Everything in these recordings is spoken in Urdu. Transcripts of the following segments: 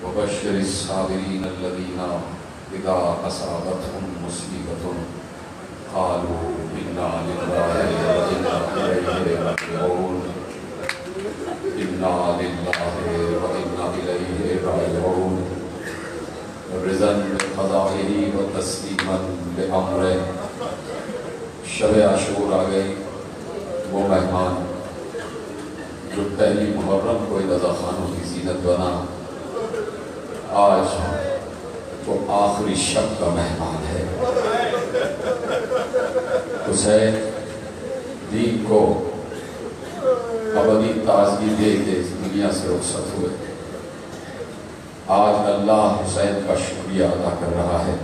وبشر الصابرين الذين إذا أصابتهم مصيبة قالوا إنا لله وإنا إليه راجعون إنا لله وإنا إليه راجعون رضا بقضائه وتسلیما بأمره شب عاشور آ گئی، وہ مہمان جو پہلی محرم کو رضا خانوں کی زینت بنا، آج وہ آخری شب کا مہمان ہے۔ حسین دین کو ابدی تازگی دے کے اس دنیا سے رخصت ہوئے۔ آج اللہ حسین کا شکریہ ادا کر رہا ہے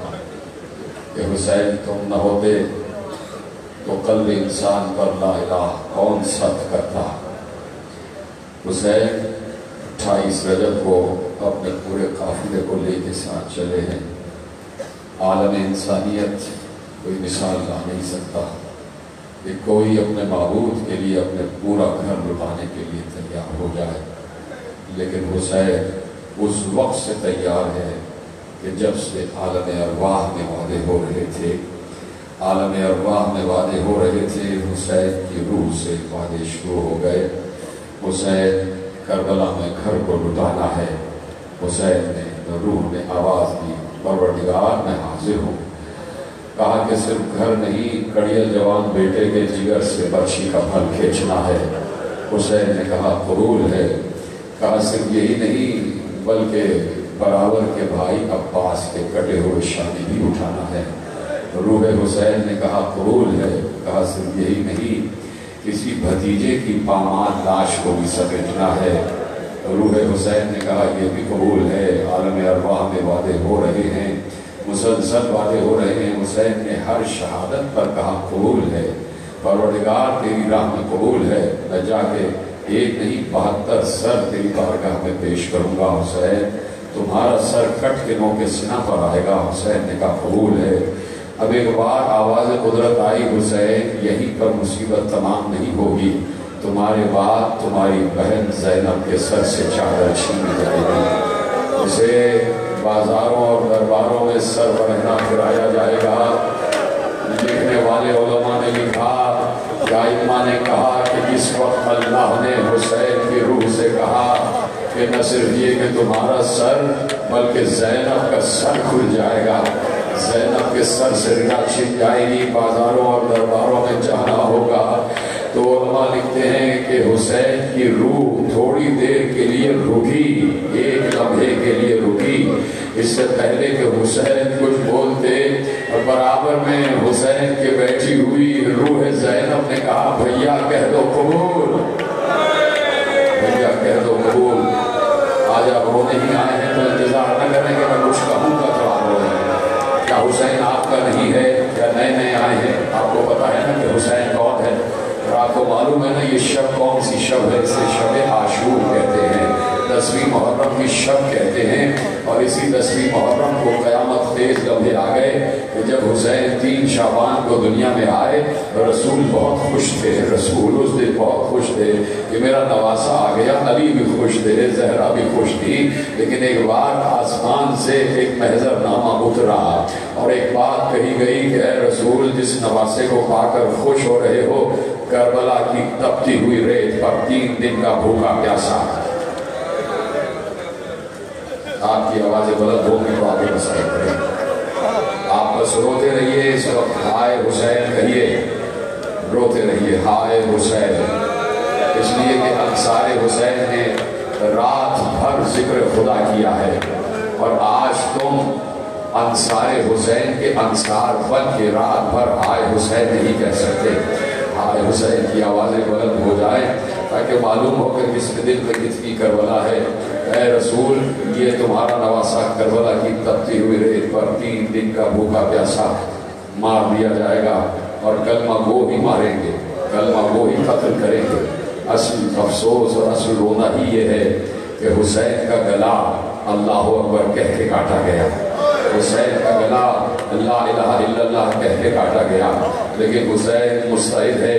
کہ حسین تم نہ ہوتے تو قلب انسان پر لا الہ کون صدق کرتا۔ حسین 28 رجب کو اپنے پورے قافلے کو لے کے ساتھ چلے ہیں۔ عالم انسانیت کوئی مثال لا نہیں سکتا کہ کوئی اپنے معبود کے لیے اپنے پورا گھر لٹانے کے لیے تیار ہو جائے، لیکن حسین اس وقت سے تیار ہے کہ جب سے عالم ارواح میں وعدے ہو رہے تھے، عالم ارواح میں وعدے ہو رہے تھے، حسین کی روح سے وعدے شروع ہو گئے۔ حسین کربلا میں گھر کو لٹانا ہے۔ حسین نے روح نے آواز دی، پروردگار میں حاضر ہوں۔ کہا کہ صرف گھر نہیں، کڑیل جوان بیٹے کے جگر سے برچھی کا پھل کھینچنا ہے۔ حسین نے کہا قبول ہے۔ کہا صرف یہی نہیں بلکہ برابر کے بھائی عباس کے کٹے ہوئے شادی بھی اٹھانا ہے۔ روح حسین نے کہا قبول ہے۔ کہا صرف یہی نہیں، کسی بھتیجے کی پامال لاش کو بھی سمیٹنا ہے۔ روح حسین نے کہا یہ بھی قبول ہے۔ عالم ارواح میں وعدے ہو رہے ہیں، مسلسل وعدے ہو رہے ہیں۔ حسین نے ہر شہادت پر کہا قبول ہے، پروردگار تیری راہ میں قبول ہے، میں جا کے ایک نہیں 72 سر تیری بارگاہ میں پیش کروں گا۔ حسین تمہارا سر کٹ کے نو کے سینہ پر آئے گا۔ حسین نے کہا قبول ہے۔ اب ایک بار آواز قدرت آئی، حسین یہیں پر مصیبت تمام نہیں ہوگی، تمہارے بعد تمہاری بہن زینب کے سر سے چادر چھینی جائے گی، اسے بازاروں اور درباروں میں سر بڑھنا پھرایا جائے گا۔ لکھنے والے علماء نے لکھا، ائمہ نے کہا کہ اس وقت اللہ نے حسین کی روح سے کہا کہ نہ صرف یہ کہ تمہارا سر بلکہ زینب کا سر کھل جائے گا، زینب کے سر سے ردا چھن جائے گی، بازاروں اور درباروں میں جانا ہوگا۔ تو علماء لکھتے ہیں کہ حسین کی روح تھوڑی دیر کے لیے رکی، ایک لمحے کے لیے رکی، اس سے پہلے کہ حسین کچھ بولتے، اور برابر میں حسین کے بیٹھی ہوئی روح زینب نے کہا بھیا کہہ دو قبول، بھیا کہہ دو قبول۔ آج آپ رونے ہی آئے ہیں تو انتظار نہ کریں کہ میں کچھ کہوں گا تو آپ رو رہے ہیں۔ کیا حسین آپ کا نہیں ہے؟ کیا نئے نئے آئے ہیں؟ آپ کو پتا ہے نا کہ حسین کون ہے؟ اور آپ کو معلوم ہے نا یہ شب کون سی شب ہے؟ اسے شب عاشور کہتے ہیں، 10ویں محرم کی شب کہتے ہیں۔ اور اسی 10ویں محرم کو قیامت خیز لمحے آ گئے کہ جب حسین 3 شعبان کو دنیا میں آئے، رسول بہت خوش تھے، رسول اس دن بہت خوش تھے کہ میرا نواسا آ گیا۔ علی بھی خوش تھے، زہرا بھی خوش تھی، لیکن ایک بار آسمان سے ایک محضر نامہ اترا اور ایک بات کہی گئی کہ اے رسول جس نواسے کو پا کر خوش ہو رہے ہو، کربلا کی تپتی ہوئی ریت پر 3 دن کا بھوکا پیاسا۔ آپ کی آوازیں بلند ہوگی تو آگے مسئلہ کریں، آپ بس روتے رہیے اس وقت، ہائے حسین کہیے، روتے رہیے ہائے حسین، اس لیے کہ انصار حسین نے رات بھر ذکر خدا کیا ہے، اور آج تم انصار حسین کے انصار بن کے رات بھر ہائے حسین نہیں کہہ سکتے۔ ہائے حسین کی آوازیں بلند ہو جائیں تاکہ معلوم ہو کہ کس دل میں کتنی کربلا ہے۔ اے رسول یہ تمہارا نواسا کربلا کی تپتی ہوئی ریت پر 3 دن کا بھوکا پیاسا مار دیا جائے گا، اور کلمہ گو ہی ماریں گے، کلمہ گو ہی قتل کریں گے۔ اصل افسوس اور اصل رونا ہی یہ ہے کہ حسین کا گلا اللہ اکبر کہہ کے کاٹا گیا، حسین کا گلا لا الہ الا اللہ کہہ کے کاٹا گیا، لیکن حسین مستعد ہے۔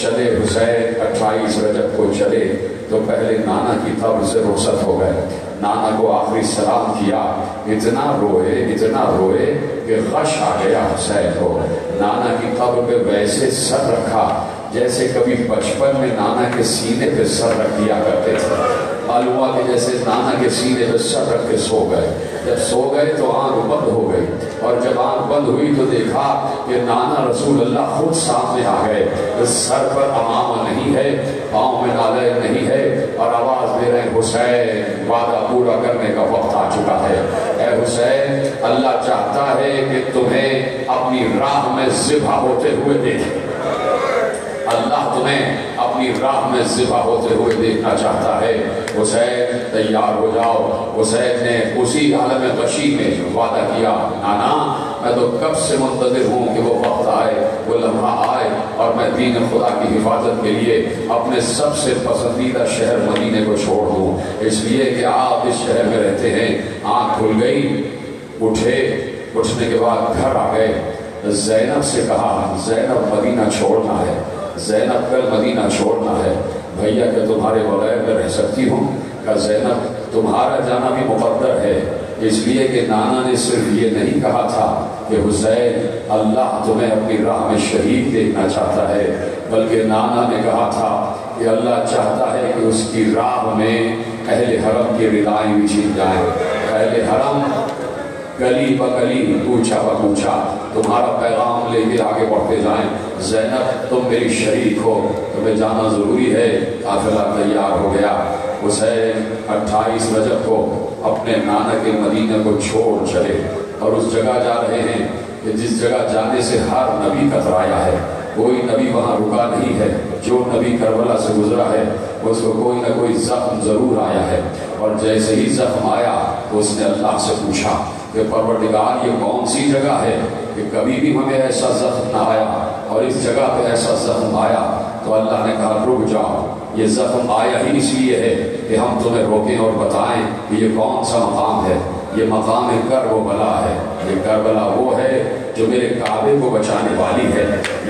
چلے حسین 28 رجب کو چلے تو تو پہلے نانا کی قبر سے رخصت ہو گئے، نانا کو آخری سلام کیا، اتنا روئے کہ غش آ گیا حسین کو۔ نانا کی قبر پہ ویسے سر رکھا جیسے کبھی بچپن میں نانا کے سینے پہ سر رکھ دیا کرتے تھے۔ معلوم ہوا کہ جیسے نانا کے سینے پہ سر رکھ کے سو گئے۔ جب سو گئے تو آنکھ بند ہو گئی، اور جب آنکھ بند ہوئی تو دیکھا کہ نانا رسول اللہ خود سامنے آ گئے۔ سر پر امامہ نہیں ہے، پاؤں میں نالین نہیں ہے، اور آواز دے رہے ہیں حسین وعدہ پورا کرنے کا وقت آ چکا ہے۔ اے حسین، اللہ چاہتا ہے کہ تمہیں اپنی راہ میں ذبح ہوتے ہوئے دیکھے۔ اللہ تمہیں اپنی راہ میں ذبح ہوتے ہوئے دیکھنا چاہتا ہے۔ حسین تیار ہو جاؤ۔ حسین نے اسی عالم غشی میں وعدہ کیا، نانا میں تو کب سے منتظر ہوں کہ وہ وقت آئے، وہ لمحہ آئے، اور میں دین خدا کی حفاظت کے لیے اپنے سب سے پسندیدہ شہر مدینے کو چھوڑ دوں، اس لیے کہ آپ اس شہر میں رہتے ہیں۔ آنکھ کھل گئی، اٹھنے کے بعد گھر آ گئے۔ زینب سے کہا، زینب مدینہ چھوڑنا ہے، زینب کل مدینہ چھوڑنا ہے۔ بھیا کہ تمہارے بغیر میں رہ سکتی ہوں؟ کہ زینب تمہارا جانا بھی مقدر ہے، اس لیے کہ نانا نے صرف یہ نہیں کہا تھا کہ حسین اللہ تمہیں اپنی راہ میں شہید دیکھنا چاہتا ہے، بلکہ نانا نے کہا تھا کہ اللہ چاہتا ہے کہ اس کی راہ میں اہل حرم کی ردائیں بھی چھن جائیں۔ اہل حرم گلی بگلی، کوچہ بکوچہ تمہارا پیغام لے کے آگے بڑھتے جائیں۔ زینب تم میری شریک ہو، تمہیں جانا ضروری ہے۔ قافلہ تیار ہو گیا۔ حسین 28 رجب کو اپنے نانا کے مدینہ کو چھوڑ چلے، اور اس جگہ جا رہے ہیں کہ جس جگہ جانے سے ہر نبی کترایا ہے۔ کوئی نبی وہاں رکا نہیں ہے، جو نبی کربلا سے گزرا ہے اس کو کوئی نہ کوئی زخم ضرور آیا ہے، اور جیسے ہی زخم آیا تو اس نے اللہ سے پوچھا کہ پروردگار یہ کون سی جگہ ہے کہ کبھی بھی ہمیں ایسا زخم نہ آیا، اور اس جگہ پہ ایسا زخم آیا؟ تو اللہ نے کہا رک جاؤ، یہ زخم آیا ہی اس لیے ہے کہ ہم تمہیں روکیں اور بتائیں کہ یہ کون سا مقام ہے۔ یہ مقام کرب و بلا ہے، یہ کربلا وہ ہے جو میرے کعبے کو بچانے والی ہے۔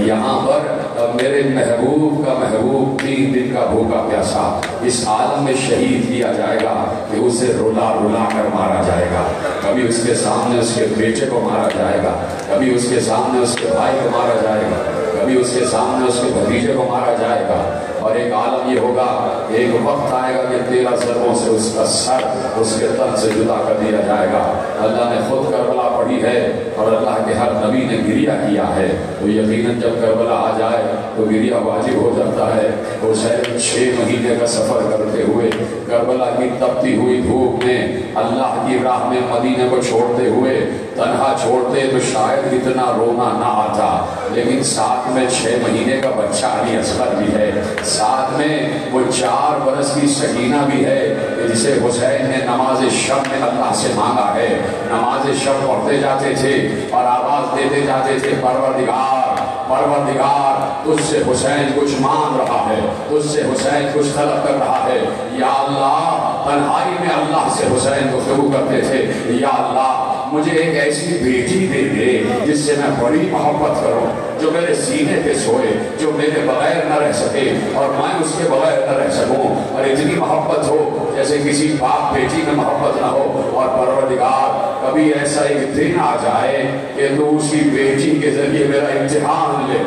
یہاں پر میرے محبوب کا محبوب 3 دن کا بھوکا پیاسا اس عالم میں شہید کیا جائے گا کہ اسے رلا رلا کر مارا جائے گا۔ کبھی اس کے سامنے اس کے بیٹے کو مارا جائے گا، کبھی اس کے سامنے اس کے بھائی کو مارا جائے گا، کبھی اس کے سامنے اس کے بھتیجے کو مارا جائے گا، اور ایک عالم یہ ہوگا، ایک وقت آئے گا کہ 13 ضربوں سے اس کا سر اس کے تن سے جدا کر دیا جائے گا۔ اللہ نے خود کربلا پڑھی ہے، اور اللہ کے ہر نبی نے گریہ کیا ہے، تو یقیناً جب کربلا آ جائے تو گریہ واجب ہو جاتا ہے۔ حسین 6 مہینے کا سفر کرتے ہوئے کربلا کی تپتی ہوئی دھوپ میں اللہ کی راہ میں مدینے کو چھوڑتے ہوئے تنہا چھوڑتے تو شاید اتنا رونا نہ آتا، لیکن ساتھ میں 6 مہینے کا بچہ علی اصغر بھی ہے، ساتھ میں وہ 4 برس کی سکینہ بھی ہے جسے حسین نے نماز شب میں اللہ سے مانگا ہے۔ نماز شب پڑھتے جاتے تھے اور آواز دیتے جاتے تھے، پروردگار پروردگار تجھ سے حسین کچھ مانگ رہا ہے، تجھ سے حسین کچھ طلب کر رہا ہے۔ یا اللہ، تنہائی میں اللہ سے حسین گفتگو کرتے تھے، یا اللہ مجھے ایک ایسی بیٹی دے دے جس سے میں بڑی محبت کروں، جو میرے سینے پہ سوئے، جو میرے بغیر نہ رہ سکے اور میں اس کے بغیر نہ رہ سکوں، اور اتنی محبت ہو جیسے کسی باپ بیٹی میں محبت نہ ہو۔ اور پروردگار کبھی ایسا ایک دن آ جائے کہ تو اسی بیٹی کے ذریعے میرا امتحان لے۔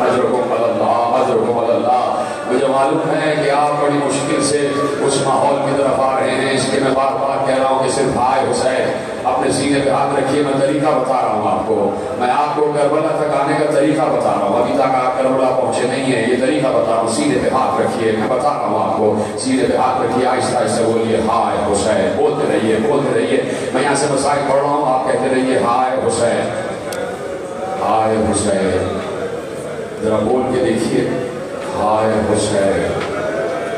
اجرکم اللہ، اجرکم اللہ۔ مجھے معلوم ہے کہ آپ بڑی مشکل سے اس ماحول کی طرف آ رہے ہیں، اس کے میں بار بار کہہ رہا ہوں کہ صرف بھائی حسین اپنے سینے پہ ہاتھ رکھیے، میں طریقہ بتا رہا ہوں آپ کو، میں آپ کو کربلا تک آنے کا طریقہ بتا رہا ہوں، ابھی تک آپ کربلا پہنچے نہیں ہیں، یہ طریقہ بتا رہا ہوں، سینے پہ ہاتھ رکھیے، میں بتا رہا ہوں آپ کو، سینے پہ ہاتھ رکھیے، آہستہ آہستہ بولیے ہائے حسین، بولتے رہیے بولتے رہیے، میں یہاں سے مسائل پڑھ رہا ہوں، آپ کہتے رہیے ہائے حسین ہائے حسین، ذرا بول کے دیکھیے ہائے حسین۔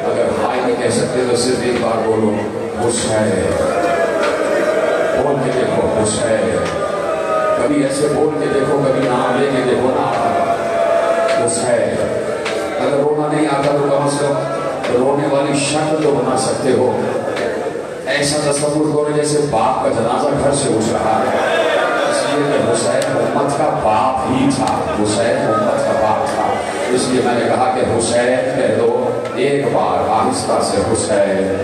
اگر ہائے نہیں کہہ سکتے تو صرف ایک بار بولو حسین، بول کے دیکھو حسین، کبھی ایسے بول کے دیکھو، کبھی نام لے کے دیکھو نا حسین۔ اگر رونا نہیں آتا تو کم از کم رونے والی شکل تو بنا سکتے ہو، ایسا تصور کرو جیسے باپ کا جنازہ گھر سے اٹھ رہا ہے، اس لیے کہ حسین امت کا باپ ہی تھا، حسین امت کا باپ تھا، اس لیے میں نے کہا کہ حسین کہہ دو، ایک بار آہستہ سے حسین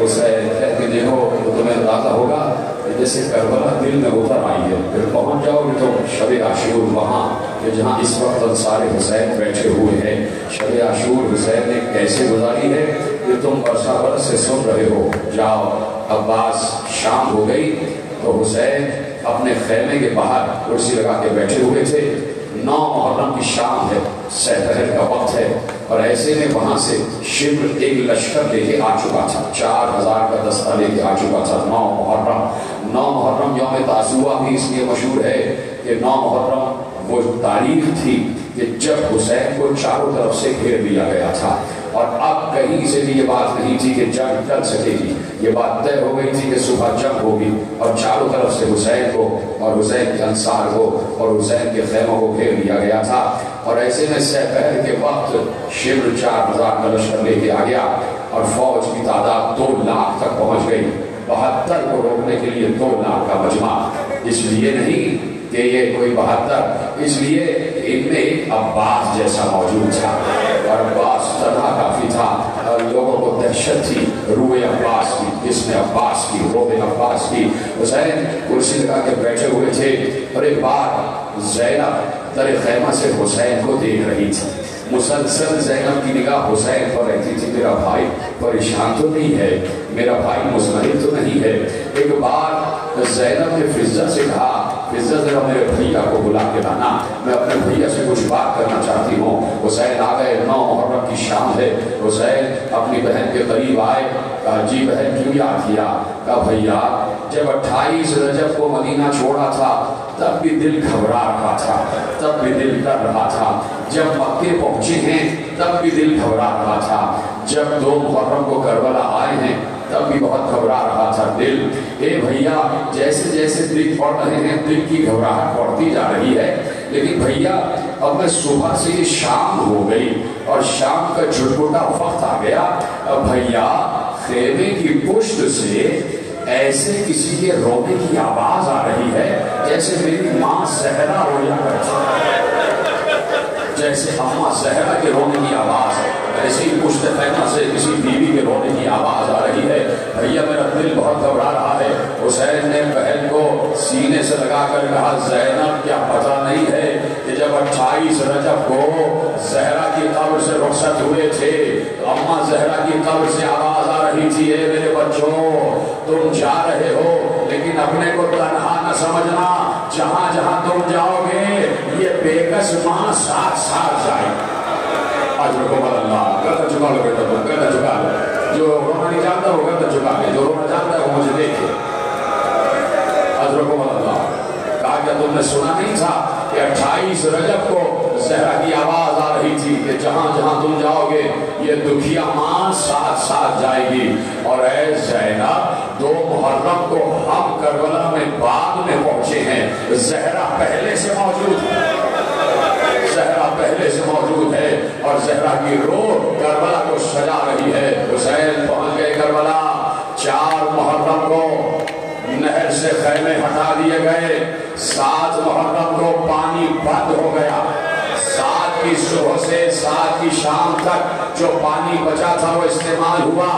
حسین کہہ کے دیکھو تو تمہیں اندازہ ہوگا کہ جیسے کربلا دل میں اتر آئی ہے. پھر پہنچ جاؤ گے تو شب عاشور وہاں کہ جہاں اس وقت انصار حسین بیٹھے ہوئے ہیں. شب عاشور حسین نے کیسے گزاری ہے کہ تم برسہ برس سے سن رہے ہو. جاؤ عباس شام ہو گئی تو حسین اپنے خیمے کے باہر کرسی لگا کے بیٹھے ہوئے تھے. 9 محرم کی شام ہے, سحر کا وقت ہے, اور ایسے میں وہاں سے شبر ایک لشکر لے کے آ چکا تھا. 4000 کا دستہ لے کے آ چکا تھا. 9 محرم یوم تاسوعہ بھی اس لیے مشہور ہے کہ 9 محرم وہ تاریخ تھی کہ جب حسین کو چاروں طرف سے گھیر لیا گیا تھا, اور اب کہیں سے بھی یہ بات نہیں تھی کہ جنگ ٹل سکے گی. یہ بات طے ہو گئی تھی کہ صبح جنگ ہوگی, اور چاروں طرف سے حسین کو اور حسین کے انصار کو اور حسین کے خیموں کو گھیر لیا گیا تھا. اور ایسے میں سپہر کے وقت شبر 4000 کا لشکر لے کے آ گیا, اور فوج کی تعداد 2 لاکھ تک پہنچ گئی. 72 کو روکنے کے لیے 2 لاکھ کا مجمع. اس لیے نہیں کہ یہ کوئی 72, اس لیے ان میں ایک عباس جیسا موجود تھا, اور عباس تنہا کافی تھا, اور لوگوں کو دہشت تھی روح عباس کی, جس میں عباس کی روح عباس کی. حسین کرسی لگا کے بیٹھے ہوئے تھے, اور ایک بار زینب در خیمہ سے حسین کو دیکھ رہی تھی. مسلسل زینب کی نگاہ حسین پر رہتی تھی, میرا بھائی پریشان تو نہیں ہے, میرا بھائی مضطرب تو نہیں ہے. ایک بار زینب نے فضہ سے کہا, فضہ ذرا میرے بھیا کو بلا کے لانا, میں اپنے بھیا سے کچھ بات کرنا چاہتی ہوں. حسین آ گئے, 9 محرم کی شام ہے. حسین اپنی بہن کے قریب آئے, کہا جی بہن کیوں یاد کیا؟ کہا بھیا جب 28 رجب کو مدینہ چھوڑا تھا تب بھی دل گھبرا رہا تھا, تب بھی دل ڈر رہا تھا. جب مکے پہنچے ہیں تب بھی دل گھبرا رہا تھا. جب 2 محرم کو کربلا آئے ہیں تب بھی بہت گھبرا رہا تھا دل. اے بھیا جیسے جیسے دل پڑ رہے ہیں دل کی گھبراہٹ بڑھتی جا رہی ہے, لیکن بھیا اب میں صبح سے یہ شام ہو گئی اور شام کا جھٹپٹا وقت آ گیا. اب بھیا خیمے کی پشت سے ایسے کسی کے رونے کی آواز آ رہی ہے جیسے میری ماں زہرا رویا کرتی ہے, جیسے اماں زہرا کے رونے کی آواز ہے, ایسی پشت خیمہ سے کسی بیوی کے رونے کی آواز آ رہی ہے. بھیا میرا دل بہت گھبرا رہا ہے. حسین نے بہن کو سینے سے لگا کر کہا زینب کیا پتہ نہیں ہے کہ جب 28 رجب کو زہرا کی قبر سے رخصت ہوئے تھے تو اماں زہرا کی قبر سے آواز آ رہی تھی, اے میرے بچوں تم جا رہے ہو لیکن اپنے کو تنہا نہ سمجھنا, جہاں جہاں تم جاؤ گے یہ بے کس ماں ساتھ ساتھ جائے. آج رکھو اللہ گردن جھکا لو بیٹا, تم گردن جھکا لو, جو رونا نہیں جانتا وہ گردن جھکا لے, جو رونا جانتا ہے وہ مجھے دیکھے. آج رکھو اللہ. کہا کیا تم نے سنا نہیں تھا کہ 28 رجب کو زہرا کی آواز آ رہی تھی کہ جہاں جہاں تم جاؤ گے یہ دکھیا ماں ساتھ ساتھ جائے گی. اور اے زینب 2 محرم کو ہم کربلا میں بعد میں پہنچے ہیں, زہرا پہلے سے موجود ہے, زہرا پہلے سے موجود ہے, اور زہرا کی روح کربلا کو سجا رہی ہے. حسین پہنچ گئے کربلا. 4 محرم کو نہر سے خیمے ہٹا دیے گئے, 7 محرم کو پانی بند ہو گیا. 7 کی صبح سے 7 کی شام تک جو پانی بچا تھا وہ استعمال ہوا.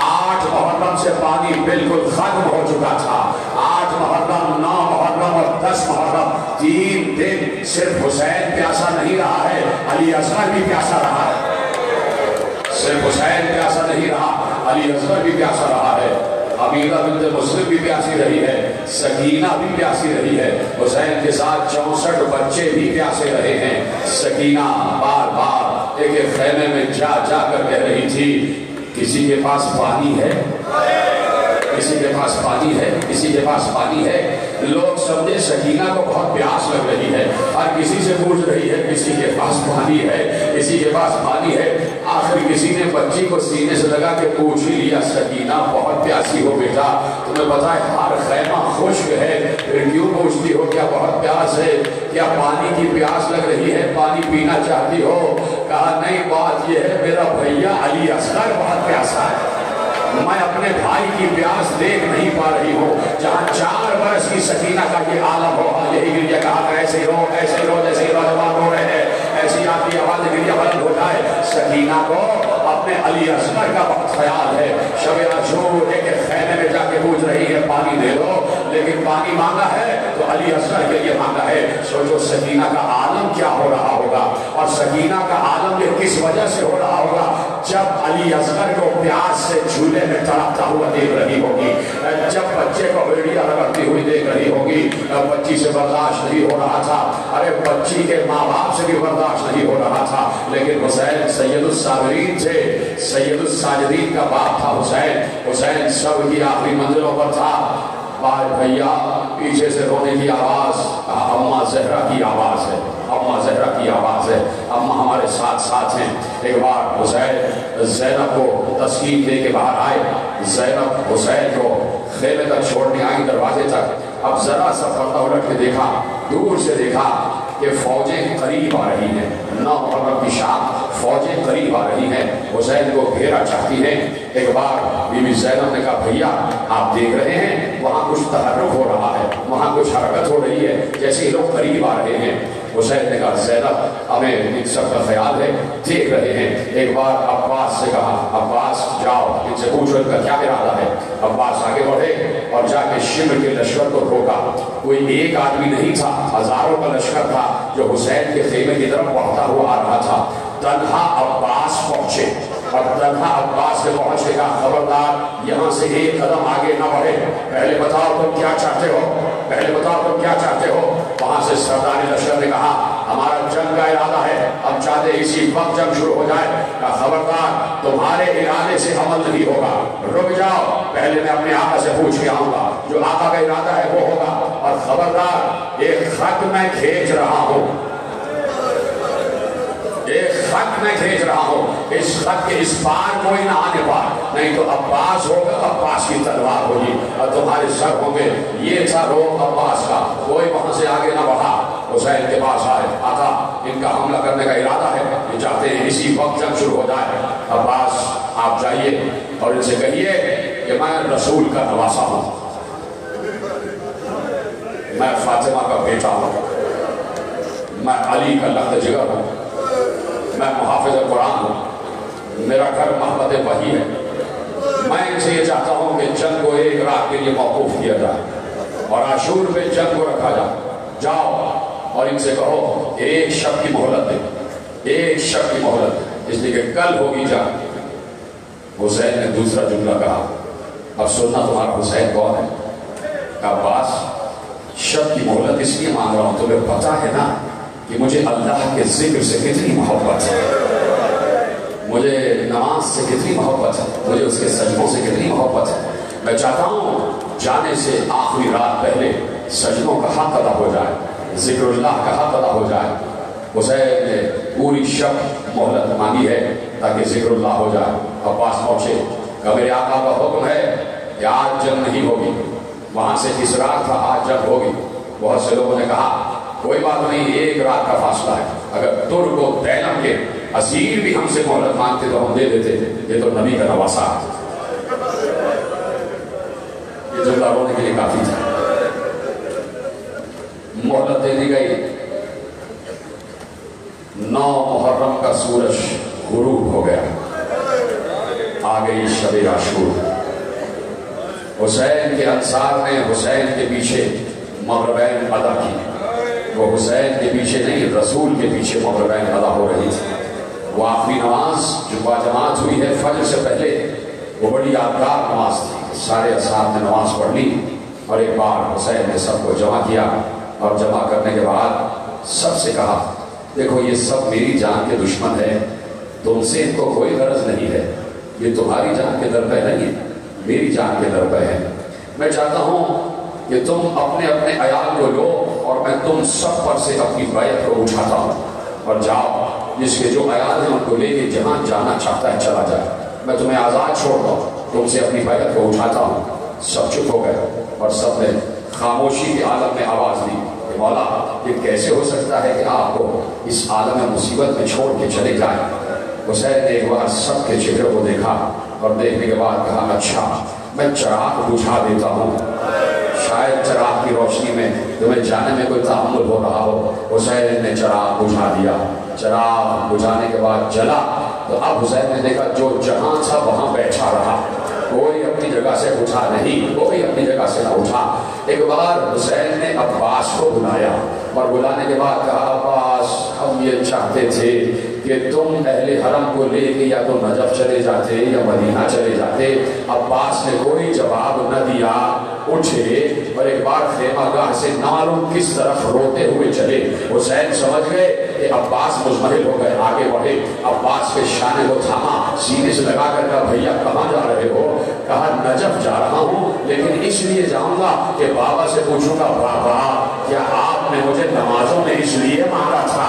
8 محرم سے پانی بالکل ختم ہو چکا تھا. 8 محرم 9 محرم اور 10 محرم 3 دن صرف حسین پیاسا نہیں رہا ہے, علی اصغر بھی پیاسا رہا ہے. صرف حسین پیاسا نہیں رہا, علی اصغر بھی پیاسا رہا ہے, عبیدہ بنت مسلم بھی پیاسی رہی ہے, سکینہ بھی پیاسی رہی ہے. حسین کے ساتھ 64 بچے بھی پیاسے رہے ہیں. سکینہ بار بار ایک ایک خیمے میں جا جا کر کہہ رہی تھی کسی کے پاس پانی ہے, کسی کے پاس پانی ہے, کسی کے پاس پانی ہے. لوگ سمجھے سکینہ کو بہت پیاس لگ رہی ہے, ہر کسی سے پوچھ رہی ہے کسی کے پاس پانی ہے, کسی کے پاس پانی ہے. آخر کسی نے بچی کو سینے سے لگا کے پوچھ ہی لیا سکینہ بہت پیاسی ہو بیٹا, تمہیں پتا ہے ہر خیمہ خشک ہے, پھر کیوں پوچھتی ہو کیا بہت پیاس ہے, کیا پانی کی پیاس لگ رہی ہے, پانی پینا چاہتی ہو؟ کہا نہیں بات یہ ہے میرا بھیا علی اصغر بہت پیاسا ہے, میں اپنے بھائی کی پیاس دیکھ نہیں پا رہی ہوں. جہاں 4 برس کی سکینہ کا یہ عالم ہو, یہی گریہ کہا ایسے رو ایسے رو جیسے نوجوان رو رہے ہیں, ایسی آپ کی آواز گریہ بلند ہو جائے. سکینہ کو اپنے علی اصغر کا بہت خیال ہے. شب عاشور ہے کہ خیمے میں جا کے پوچھ رہی ہے پانی دے دو، لیکن پانی مانگا ہے تو علی اصغر کے لیے مانگا ہے. سوچو سکینہ کا عالم کیا ہو رہا ہوگا، اور سکینہ کا عالم یہ کس وجہ سے ہو رہا ہوگا. جب علی اصغر کو پیاس سے جھولے میں تڑپتا ہوا دیکھ رہی ہوگی، جب بچے کو بیڑیاں رگڑتی ہوئی دیکھ رہی ہوگی. بچی سے برداشت نہیں ہو رہا تھا، ارے بچی کے ماں باپ سے بھی برداشت نہیں ہو رہا تھا، لیکن حسین سید الصابرین تھے، سید الساجدین کا باپ تھا حسین. حسین سب کی آخری منزلوں پر تھا. بھائی بھیا پیچھے سے رونے کی آواز اماں زہرا کی آواز ہے، اماں زہرا کی آواز ہے. اماں ہمارے ساتھ ساتھ ہیں. ایک بار حسین زینب کو تسکین دے کے باہر آئے. زینب حسین کو خیمے تک چھوڑنے آئی، دروازے تک. اب ذرا سا پردہ الٹ کے دیکھا، دور سے دیکھا کہ فوجیں قریب آ رہی ہیں. 9 محرم کی شام فوجیں قریب آ رہی ہیں، حسین کو گھیرا چاہتی ہیں. ایک بار بی بی زینب نے کہا بھیا آپ دیکھ رہے ہیں وہاں کچھ تحرک ہو رہا ہے، وہاں کچھ حرکت ہو رہی ہے، جیسے ہی لوگ قریب آ رہے ہیں. حسین نے کہا زینب ہمیں ان سب کا خیال ہے، دیکھ رہے ہیں. ایک بار عباس سے کہا عباس جاؤ ان سے پوچھو ان کا کیا ارادہ ہے. عباس آگے بڑھے اور جا کے شمر کے لشکر کو روکا. کوئی ایک آدمی نہیں تھا، ہزاروں کا لشکر تھا جو حسین کے خیمے کی طرف بڑھتا ہوا آ رہا تھا. تنہا عباس پہنچے اور تنہا عباس کے پہنچے کا خبردار یہاں سے ایک قدم آگے نہ بڑھے. پہلے بتاؤ تم کیا چاہتے ہو، پہلے بتاؤ تم کیا چاہتے ہو. وہاں سے سردار لشکر نے کہا ہمارا جنگ کا ارادہ ہے، ہم چاہتے اسی وقت جنگ شروع ہو جائے. کہا خبردار تمہارے ارادے سے عمل نہیں ہوگا، رک جاؤ، پہلے میں اپنے آقا سے پوچھ کے آؤں گا، جو آقا کا ارادہ ہے وہ ہوگا. اور خبردار ایک خط میں کھینچ رہا ہوں، ایک خط میں کھینچ رہا ہوں، اس خط کے اس پار کوئی نہ آنے پار، نہیں تو عباس ہوگا، عباس کی تلوار ہوگی اور تمہارے سر ہوں گے. یہ تھا روک عباس کا. کوئی وہاں سے آگے نہ بڑھا. حسین کے پاس آئے، آقا ان کا حملہ کرنے کا ارادہ ہے، یہ چاہتے ہیں اسی وقت جنگ شروع ہو جائے. عباس آپ جائیے اور ان سے کہیے کہ میں رسول کا نواسا ہوں، میں فاطمہ کا بیٹا ہوں، میں علی کا لخت جگر ہوں، میں محافظ قرآن ہوں، میرا گھر محبت وحی ہے. میں ان سے یہ چاہتا ہوں کہ جنگ کو ایک رات کے لیے موقوف کیا جائے اور عاشور پہ جنگ کو رکھا جائے. جاؤ اور ان سے کہو ایک شب کی مہلت دے، ایک شب کی مہلت، اس لیے کہ کل ہوگی جنگ. حسین نے دوسرا جملہ کہا اب سننا تمہارا حسین کون ہے. عباس شب کی مہلت اس لیے مانگ رہا ہوں، تمہیں پتا ہے نا کہ مجھے اللہ کے ذکر سے کتنی محبت ہے، مجھے نماز سے کتنی محبت ہے، مجھے اس کے سجدوں سے کتنی محبت ہے. میں چاہتا ہوں جانے سے آخری رات پہلے سجدوں کا حق ادا ہو جائے، ذکر اللہ کا حق ادا ہو جائے. حسین نے پوری شب مہلت مانگی ہے تاکہ ذکر اللہ ہو جائے. عباس پہنچے، کہ میرے آقا کا حکم ہے کہ آج جنگ نہیں ہوگی. وہاں سے جس رات تھا آج جنگ ہوگی. بہت سے لوگوں نے کہا کوئی بات نہیں، ایک رات کا فاصلہ ہے، اگر ترک و دیلم کے اسیر بھی ہم سے مہلت مانگتے تو ہم دے دیتے، یہ تو نبی کا نواسا ہے. یہ جملہ رونے کے لیے کافی تھا. مہلت دے دی گئی. 9 محرم کا سورج غروب ہو گیا، آ گئی شب عاشور. حسین کے انصار نے حسین کے پیچھے مغربین ادا کی. وہ حسین کے پیچھے نہیں، رسول کے پیچھے مغربین ادا ہو رہی تھی. وہ آخری نماز جو باجماعت ہوئی ہے فجر سے پہلے، وہ بڑی یادگار نماز تھی. سارے اصحاب نے نماز پڑھ لی اور ایک بار حسین نے سب کو جمع کیا اور جمع کرنے کے بعد سب سے کہا دیکھو یہ سب میری جان کے دشمن ہے، تم سے ان کو کوئی غرض نہیں ہے، یہ تمہاری جان کے در پہ نہیں ہے، میری جان کے در پہ ہے. میں چاہتا ہوں کہ تم اپنے اپنے عیال کو لو اور میں تم سب پر سے اپنی بیعت کو اٹھاتا ہوں اور جاؤ، جس کے جو عیال ہیں ان کو لے کے جہاں جانا چاہتا ہے چلا جائے، میں تمہیں آزاد چھوڑ دوں، تم سے اپنی بیعت کو اٹھاتا ہوں. سب چپ ہو گئے اور سب نے خاموشی کے عالم میں آواز دی کہ مولا یہ کیسے ہو سکتا ہے کہ آپ کو اس عالم مصیبت میں چھوڑ کے چلے جائیں. حسین نے ایک بار سب کے چہرے کو دیکھا اور دیکھنے کے بعد کہا اچھا میں چراغ بجھا دیتا ہوں، شاید چراغ کی روشنی میں تمہیں جانے میں کوئی تحمل ہو رہا ہو. حسین نے چراغ بجھا دیا. چراغ بجھانے کے بعد جلا تو اب حسین نے دیکھا جو جہاں تھا وہاں بیٹھا رہا، کوئی اپنی جگہ سے اٹھا نہیں، کوئی اپنی جگہ سے نہ اٹھا۔ ایک بار حسین نے عباس کو بلایا اور بلانے کے بعد کہا عباس ہم یہ چاہتے تھے کہ تم اہل حرم کو لے کے یا تو نجف چلے جاتے یا مدینہ چلے جاتے۔ عباس نے کوئی جواب نہ دیا، اٹھے اور ایک بار خیمہ گاہ سے معلوم کس طرف روتے ہوئے چلے۔ حسین سمجھ گئے کہ عباس مزمحل ہو گئے، آگے بڑھے، عباس کے شانے کو تھاما، سینے سے لگا کر کہا بھیا کہاں جا رہے ہو؟ کہا نجف جا رہا ہوں، لیکن اس لیے جاؤں گا کہ بابا سے پوچھوں گا بابا کیا آپ نے مجھے نمازوں میں اس لیے مانگا تھا،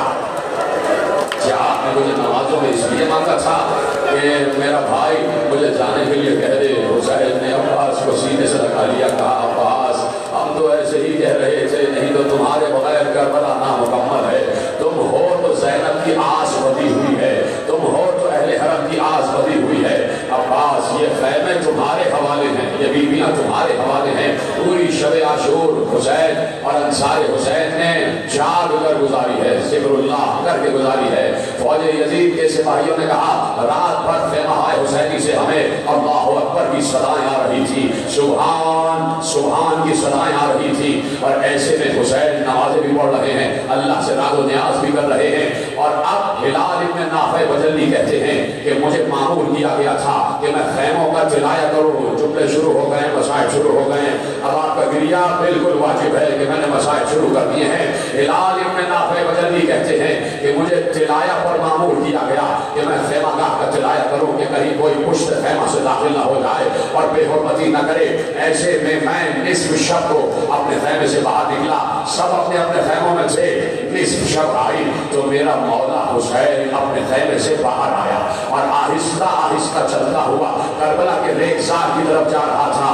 کیا آپ نے مجھے نمازوں میں اس لیے مانگا تھا کہ میرا بھائی مجھے جانے کے لیے کہہ دے؟ حسین نے عباس کو سینے سے لگا لیا، کہا عباس ہم تو ایسے ہی کہہ رہے تھے، نہیں تو تمہارے بغیر کربلا نامکمل ہے، تم ہو تو زینب کی آس بدی ہوئی ہے، تم ہو تو اہل حرم کی آس بدی ہوئی ہے۔ عباس یہ خیمے تمہارے حوالے ہیں، یہ بیویاں تمہارے حوالے ہیں۔ پوری شب عاشور حسین اور انصار حسین نے جاگ کر گزاری ہے، ذکر اللہ کر کے گزاری ہے۔ فوج یزید کے سپاہیوں نے کہا رات بھر خیمہ حسینی سے ہمیں اللہ اکبر کی صدائیں آ رہی تھی، سبحان سبحان کی صدائیں آ رہی تھی، اور ایسے میں حسین نمازیں بھی پڑھ رہے ہیں، اللہ سے ناز و نیاز بھی کر رہے ہیں۔ اور اب ہلال ابن نافع بجلی کہتے ہیں کہ مجھے معمول کیا گیا تھا کہ میں خیموں کا چلایا کروں، جملے شروع ہو گئے، مسائل شروع ہو گئے، اب آپ کا گریہ بالکل واجب ہے کہ میں نے مسائل شروع کر دیے ہیں۔ ہلال ابن نافع بجلی کہتے ہیں کہ مجھے چلایا پر معمول کیا گیا کہ میں خیمہ گاہ کا چلایا کروں کہ کہیں کوئی پشت خیمہ سے داخل نہ ہو جائے اور بے حرمتی نہ کرے۔ ایسے میں نصف شب کو اپنے خیمے سے باہر نکلا، سب اپنے اپنے خیموں میں سے، نصف شب آئی تو میرا مولا حسین اپنے خیمے سے باہر آیا اور آہستہ آہستہ چلتا ہوا کربلا کے ریگزار کی طرف جا رہا تھا۔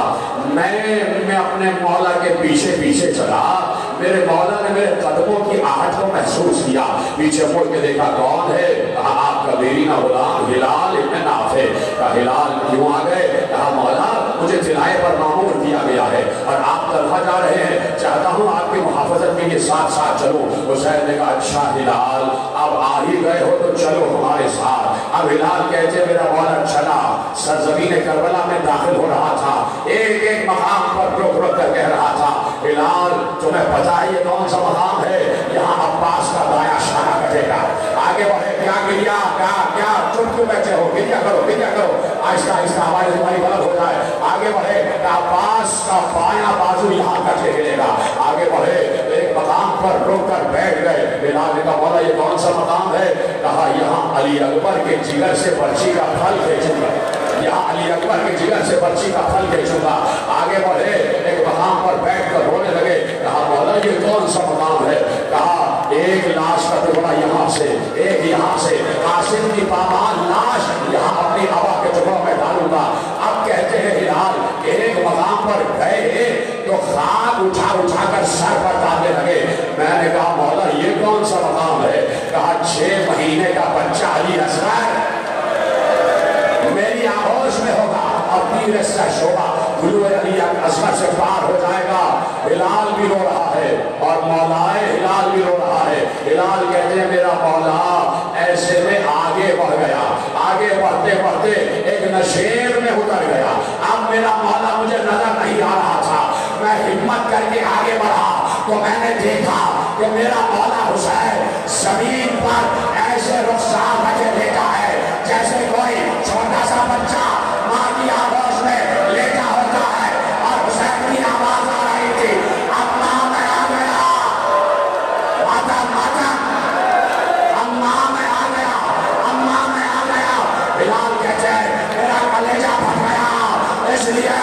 میں اپنے مولا کے پیچھے پیچھے چلا، میرے مولا نے میرے قدموں کی آہٹ کو محسوس کیا، پیچھے مڑ کے دیکھا کون ہے؟ کہا آپ کا دیرینہ غلام ہلال ابن نافع۔ کہا ہلال کیوں آ گئے؟ کہا مولا مجھے چلائے پر معمول کیا گیا ہے اور آپ طرفہ جا رہے ہیں، چاہتا ہوں آپ کی محافظت کے لیے ساتھ ساتھ چلوں۔ حسین نے کہا اچھا ہلال اب آ ہی گئے ہو تو چلو ہمارے ساتھ۔ اب ہلال کہتے میرا مولا چلا، سرزمین کربلا میں داخل ہو رہا تھا، ایک ایک مقام پر رک رک کر کہہ رہا تھا ہلال تمہیں پتا ہے یہ کون سا مقام ہے؟ یہاں عباس کا دایاں شانہ کٹے گا، آگے بڑھے، کیا گریا کیا چپ کیوں بیٹھے ہو؟ گریا کرو، آہستہ آہستہ ہماری تمہاری مدد ہو جائے، آگے بڑھے، عباس کا بایاں بازو یہاں کٹے گرے گا، آگے بڑھے، ایک مقام پر رک کر بیٹھ گئے۔ ہلال نے کہا مولا یہ کون سا مقام ہے؟ کہا یہاں علی اکبر کے جگر سے پرچی کا پھل کھینچوں گا، یہاں علی اکبر کے جگر سے پرچی کا پھل کھینچوں گا۔ آگے بڑھے، ایک مقام پر بیٹھ کر رونے لگے، کہا مولا یہ کون سا مقام ہے؟ کہا ایک لاش کا ٹکڑا یہاں سے، ایک یہاں سے، قاسم کی پامال لاش یہاں اپنی ہوا کے ٹکڑوں میں ڈالوں گا۔ اب کہتے ہیں ہلال ایک مقام پر گئے تو خاک اٹھا کر سر پر ڈالنے لگے۔ میں نے کہا مولا یہ کون سا مقام ہے؟ کہا 6 مہینے کا بچہ علی اصغر میری آغوش میں ہوگا اور تیر سے شعبہ گلو علی اصغر سے پار ہو جائے گا۔ ہلال بھی رو رہا ہے اور مولائے ہلال بھی رو رہا ہے۔ ہلال کہتے ہیں میرا مولا ایسے میں آگے بڑھ گیا، آگے بڑھتے بڑھتے ایک نشیب میں اتر گیا۔ اب میرا مولا مجھے نظر نہیں آ رہا تھا، میں ہمت کر کے آگے بڑھا تو میں نے دیکھا کہ میرا مولا حسین زمین پر ایسے رخسار رکھے لیٹا ہے جیسے کوئی چھوٹا سا بچہ ماں کی آغوش میں لیٹا ہوتا ہے، اور حسین کی آواز آ رہی تھی اماں میں آ گیا، اماں میں آ گیا، اماں میں آ گیا۔ بلال کہتے ہیں میرا کلیجہ پھٹ گیا، اس لیے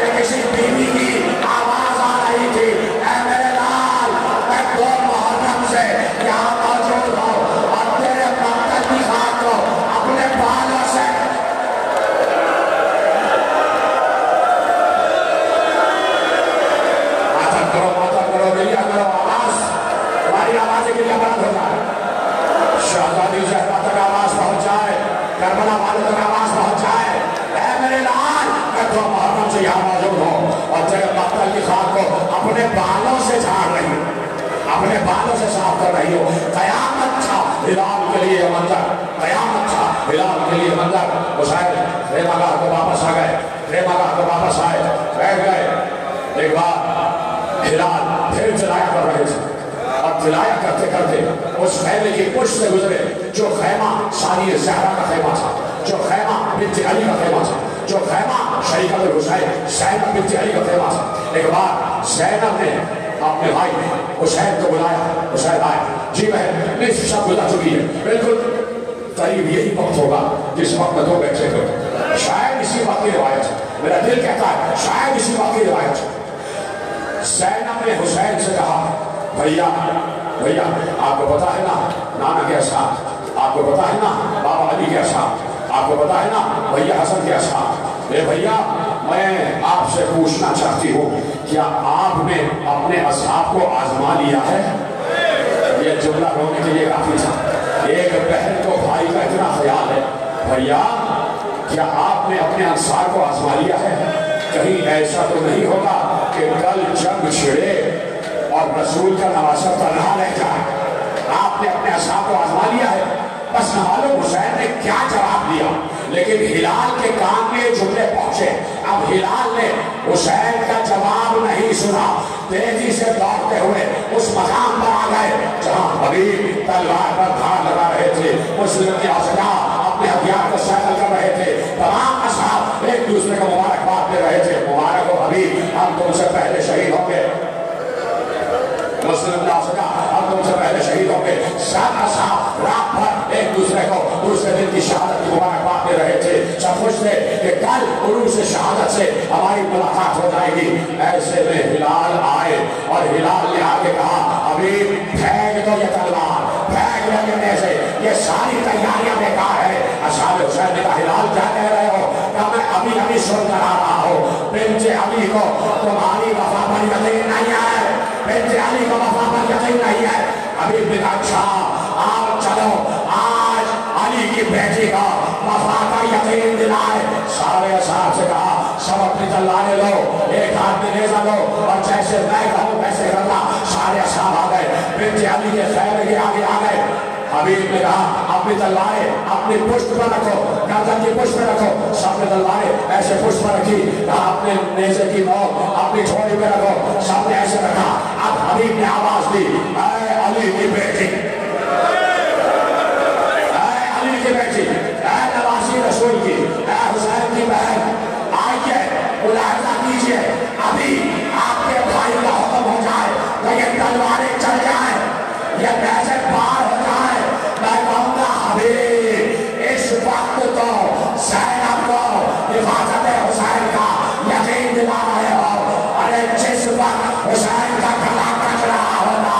کہ کسی بیوی کی آواز آ رہی تھی اے میرے لال میں 2 محرم سے یہاں موجود ہوں اور تیرے مقتل کی خاک کو اپنے بالوں سے ماتم کرو گریہ کرو، آواز تمہاری آوازیں گریہ بند ہو جائے، شہزادی زہرا تک آواز پہنچ جائے، کربلا والوں تک آواز پہنچ جائے، اے میرے لال میں 2 محرم سے یہاں موجود ہوں اور تیرے مقتل کی خاک کو اپنے بالوں سے جھاڑ رہی ہوں، اپنے بالوں سے صاف کر رہی ہوں۔ قیامت تھا ہلال کے لیے یہ منظر قیامت تھا، ہلال کے لیے منظر حسین خیمہ گاہ کو واپس آ گئے، خیمہ گاہ کو واپس آئے، بیٹھ گئے۔ ایک بار ہلال پھر جلایا کر رہے تھے اور جلایا کرتے کرتے اس خیمے کی پشت سے گزرے جو خیمہ ثانیہ زہرا کا خیمہ تھا، جو خیمہ بنت علی کا خیمہ تھا، جو خیمہ شریکت الحسین زینب بنت علی کا خیمہ تھا۔ ایک بار زینب نے اپنے بھائی حسین کو بلایا، حسین آئے، جی بہن نصف شب گزر چکی ہے، بالکل قریب یہی وقت ہوگا جس وقت میں دو بیٹھے تھے، شاید اسی وقت کی روایت ہے، میرا دل کہتا ہے شاید اسی وقت کی روایت ہے۔ زینب نے حسین سے کہا بھیا آپ کو پتا ہے نا نانا کے اصحاب، آپ کو پتا ہے نا بابا علی کے اصحاب، آپ کو پتا ہے نا بھیا حسن کے اصحاب، اے بھیا میں آپ سے پوچھنا چاہتی ہوں کیا آپ نے اپنے اصحاب کو آزما لیا ہے؟ یہ جملہ رونے کے لیے کافی تھا۔ ایک بہن کو بھائی کا اتنا خیال ہے، بھیا کیا آپ نے اپنے انصار کو آزما لیا ہے؟ کہیں ایسا تو نہیں ہوگا کہ کل جنگ چھڑے اور رسول کا نواسہ تنہا رہ جائے؟ آپ نے اپنے اصحاب کو آزما لیا ہے؟ بس نہ معلوم حسین نے کیا جواب دیا، لیکن ہلال کے کان میں جملے پہنچے۔ اب ہلال نے حسین کا جواب نہیں سنا، تیزی سے دوڑتے ہوئے اس مقام پر آ گئے جہاں حبیب تلوار پر دھار لگا رہے تھے، مسلم کی اوسطا اپنے ہتھیار کو سیٹل کر رہے تھے، تمام اصحاب ایک دوسرے کو مبارکباد دے رہے تھے، مبارک ہو حبیب ہم تم سے پہلے شہید ہوں گے، مسلم کی اوسطا ہم تم سے پہلے شہید ہوں گے۔ سات اصحاب رات بھر ایک دوسرے کو دوسرے دن کی شہادت کی مبارکباد دے رہے تھے، سب خوش تھے کہ کل عروس شہادت سے ہماری ملاقات ہو جائے گی۔ ایسے میں ہلال آئے اور ہلال نے آ کے کہا حبیب پھینک دو یہ تلوار، پھینک دو یہ نیزے، یہ ساری تیاریاں بیکار ہے۔ اصحاب حسین نے کہا ہلال کیا کہہ رہے ہو؟ کہا میں ابھی سن کر آ رہا ہوں، بنت علی کو تمہاری وفا پر یقین نہیں ہے، بنت علی کو وفا پر یقین نہیں ہے۔ حبیب نے کہا اچھا آپ چلو آج علی کی بیٹی کا وفا کا یقین دلائے۔ سارے اصحاب سے کہا سب اپنی تلواریں لو، ایک ہاتھ میں نیزہ لو اور جیسے میں کہوں ویسے کرنا۔ سارے اصحاب آ گئے، بنت علی کے خیمے کے آگے آ گئے۔ حبیب نے کہا اپنی تلواریں اپنی پشت پر رکھو، گردن کی پشت پر رکھو۔ سب نے تلواریں ایسے پشت پر رکھی، کہا اپنے نیزے کی نوک اپنی جھولی پہ رکھو، سب نے ایسے رکھا۔ اب حبیب نے آواز دی اے علی کی بیٹی، اے علی کی بیٹی، اے نواسی رسول کی، اے حسین کی بہن، آئیے ملاحظہ کیجئے، ابھی آپ کے بھائی کا حکم ہو جائے تو یہ تلواریں چل جائیں، یہ نیزے پار ہو جائے۔ میں کہوں گا حبیب اس وقت تو زینب کو حفاظت حسین کا یقین دلا رہے ہو، ارے جس وقت حسین کا گلا کٹ رہا ہوگا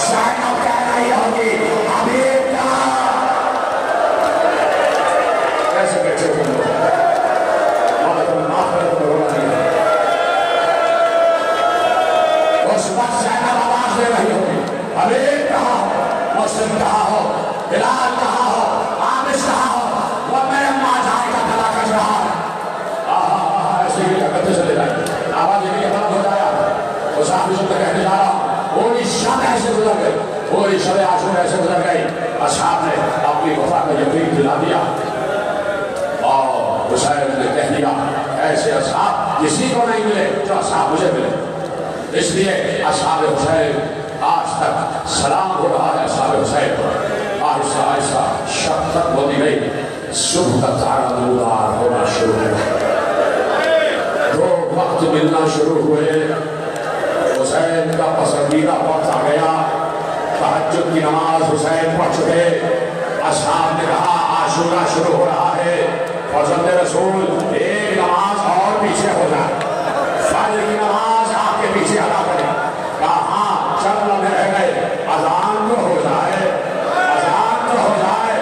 زینب کہہ رہی ہوگی حبیب کا کیسے بیٹھے تم لوگ، اور تم معاف کرو تو رونا نہیں ہے۔ اس وقت زینب آواز دے رہی ہوگی حبیب کہا ہو، مسلم کہا ہو، بلال کہا ہو، عامش کہا ہو، وہ میرے ماں جائے کا گلا کٹ رہا ہے۔ ایسے ہی کرتے چلے جائیں، آواز یہ بند ہو جایا۔ اس آفیس میں کہنے جا رہا ہوں پوری شب ایسے گزر گئی، پوری شب عاشور ایسے گزر گئی، اصحاب نے اپنی وفا کا یقین دلا دیا اور حسین نے کہہ دیا ایسے اصحاب کسی کو نہیں ملے جو اصحاب مجھے ملے۔ اس لیے اصحاب حسین آج تک سلام ہو رہا ہے اصحاب حسین پر، آہستہ آہستہ شب ختم ہوتی گئی، صبح کا تارا نمودار ہونا شروع ہوا، دو وقت ملنا شروع ہوئے، حسین کا پسندیدہ وقت آ گیا، تہجد کی نماز حسین پڑھ چکے، اصحاب نے کہا عاشورہ شروع ہو رہا ہے، فرزند رسول ایک نماز اور پیچھے ہو جائے، فجر کی نماز آپ کے پیچھے ادا کریں۔ کہاں چند لمحے رہ گئے، اذان تو ہو جائے، اذان تو ہو جائے،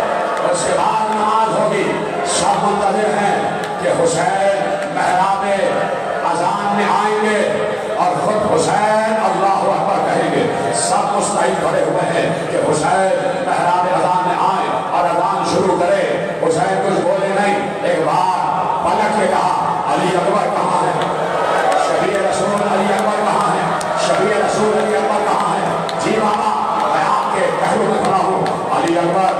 اس کے بعد نماز ہوگی۔ سب منتظر ہیں کہ حسین محراب اذان میں آئیں گے اور خود حسین اللہ اکبر کہیں گے۔ سب مستعد کھڑے ہوئے ہیں کہ حسین محراب اذان میں آئیں اور اذان شروع کرے۔ حسین کچھ بولے نہیں، ایک بار پلٹ کے کہا علی اکبر کہاں ہے؟ شفیع رسول علی اکبر کہاں ہے؟ شفیع رسول علی اکبر کہاں ہے؟ جی بابا میں آپ کے پہلو میں کھڑا ہوں، علی اکبر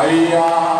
Hallelujah.